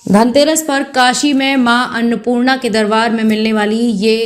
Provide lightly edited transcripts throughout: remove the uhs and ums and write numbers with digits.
धनतेरस पर काशी में मां अन्नपूर्णा के दरबार में मिलने वाली ये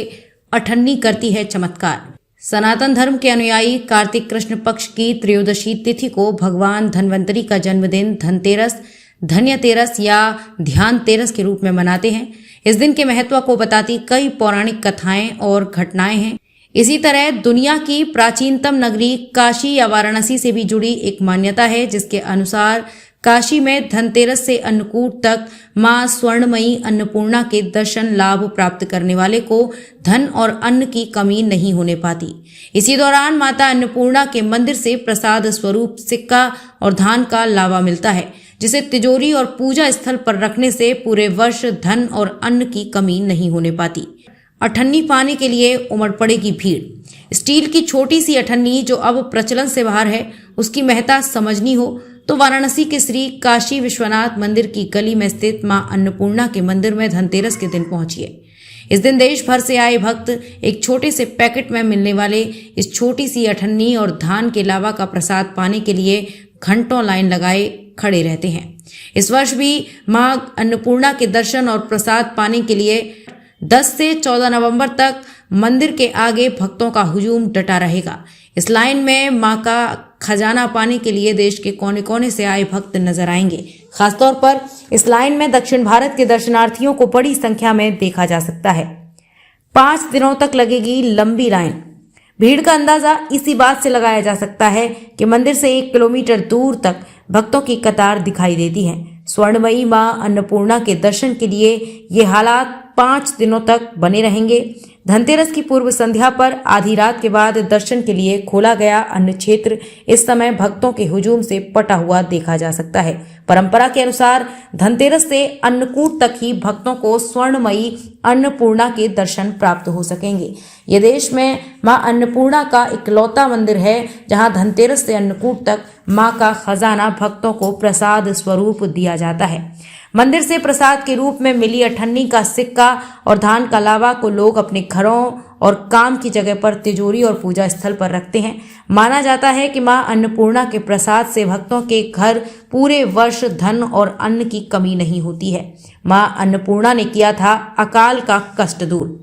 अठन्नी करती है चमत्कार। सनातन धर्म के अनुयायी कार्तिक कृष्ण पक्ष की त्रयोदशी तिथि को भगवान धन्वंतरी का जन्मदिन धनतेरस, धन्यतेरस या ध्यान तेरस के रूप में मनाते हैं। इस दिन के महत्व को बताती कई पौराणिक कथाएं और घटनाएं हैं। इसी तरह दुनिया की प्राचीनतम नगरी काशी या वाराणसी से भी जुड़ी एक मान्यता है, जिसके अनुसार काशी में धनतेरस से अन्नकूट तक मां स्वर्णमयी अन्नपूर्णा के दर्शन लाभ प्राप्त करने वाले को धन और अन्न की कमी नहीं होने पाती। इसी दौरान माता अन्नपूर्णा के मंदिर से प्रसाद स्वरूप सिक्का और धान का लावा मिलता है, जिसे तिजोरी और पूजा स्थल पर रखने से पूरे वर्ष धन और अन्न की कमी नहीं होने पाती। अठन्नी पाने के लिए उमड़ पड़ेगी भीड़। स्टील की छोटी सी अठन्नी जो अब प्रचलन से बाहर है, उसकी महत्ता समझनी हो तो वाराणसी के श्री काशी विश्वनाथ मंदिर की गली में स्थित मां अन्नपूर्णा के मंदिर में धनतेरस के दिन पहुंचिए। इस दिन देश भर से आए भक्त एक छोटे से पैकेट में मिलने वाले इस छोटी सी अठन्नी और धान के लावा का प्रसाद पाने के लिए घंटों लाइन लगाए खड़े रहते हैं। इस वर्ष भी मां अन्नपूर्णा के दर्शन और प्रसाद पाने के लिए 10 से 14 नवंबर तक मंदिर के आगे भक्तों का हुजूम डटा रहेगा। इस लाइन में मां का खजाना पाने के लिए देश के कोने कोने से आए भक्त नजर आएंगे। खासतौर पर इस लाइन में दक्षिण भारत के दर्शनार्थियों को बड़ी संख्या में देखा जा सकता है। 5 दिनों तक लगेगी लंबी लाइन। भीड़ का अंदाजा इसी बात से लगाया जा सकता है कि मंदिर से 1 किलोमीटर दूर तक भक्तों की कतार दिखाई देती है। स्वर्णमयी मां अन्नपूर्णा के दर्शन के लिए ये हालात 5 दिनों तक बने रहेंगे। धनतेरस की पूर्व संध्या पर आधी रात के बाद दर्शन के लिए खोला गया अन्न क्षेत्र इस समय भक्तों के हुजूम से पटा हुआ देखा जा सकता है। परंपरा के अनुसार धनतेरस से अन्नकूट तक ही भक्तों को स्वर्णमयी अन्नपूर्णा के दर्शन प्राप्त हो सकेंगे। ये देश में मां अन्नपूर्णा का इकलौता मंदिर है जहां धनतेरस से अन्नकूट तक मां का खजाना भक्तों को प्रसाद स्वरूप दिया जाता है। मंदिर से प्रसाद के रूप में मिली अठन्नी का सिक्का और धान का लावा को लोग अपने घरों और काम की जगह पर तिजोरी और पूजा स्थल पर रखते हैं। माना जाता है कि मां अन्नपूर्णा के प्रसाद से भक्तों के घर पूरे वर्ष धन और अन्न की कमी नहीं होती है। मां अन्नपूर्णा ने किया था अकाल का कष्ट दूर।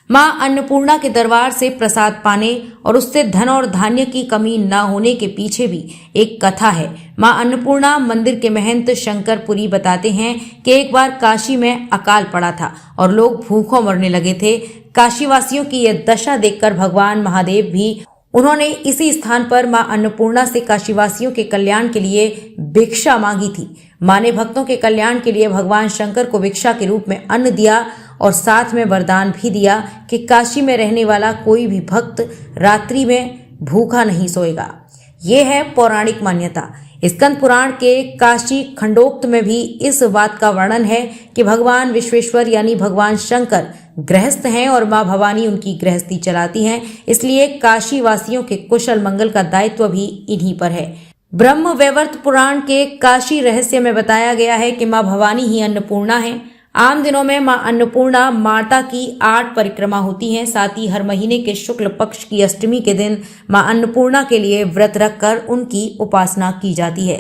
मां अन्नपूर्णा के दरबार से प्रसाद पाने और उससे धन और धान्य की कमी न होने के पीछे भी एक कथा है। मां अन्नपूर्णा मंदिर के महंत शंकरपुरी बताते हैं कि एक बार काशी में अकाल पड़ा था और लोग भूखों मरने लगे थे। काशीवासियों की यह दशा देखकर भगवान महादेव भी उन्होंने इसी स्थान पर मां अन्नपूर्णा से काशीवासियों के कल्याण के लिए भिक्षा मांगी थी। मां ने भक्तों के कल्याण के लिए भगवान शंकर को भिक्षा के रूप में अन्न दिया और साथ में वरदान भी दिया कि काशी में रहने वाला कोई भी भक्त रात्रि में भूखा नहीं सोएगा। ये है पौराणिक मान्यता। स्कंद पुराण के काशी खंडोक्त में भी इस बात का वर्णन है कि भगवान विश्वेश्वर यानी भगवान शंकर गृहस्थ हैं और मां भवानी उनकी गृहस्थी चलाती हैं। इसलिए काशी वासियों के कुशल मंगल का दायित्व भी इन्हीं पर है। ब्रह्म वैवर्त पुराण के काशी रहस्य में बताया गया है कि मां भवानी ही अन्नपूर्णा है। आम दिनों में मां अन्नपूर्णा माता की 8 परिक्रमा होती हैं। साथ ही हर महीने के शुक्ल पक्ष की अष्टमी के दिन मां अन्नपूर्णा के लिए व्रत रखकर उनकी उपासना की जाती है।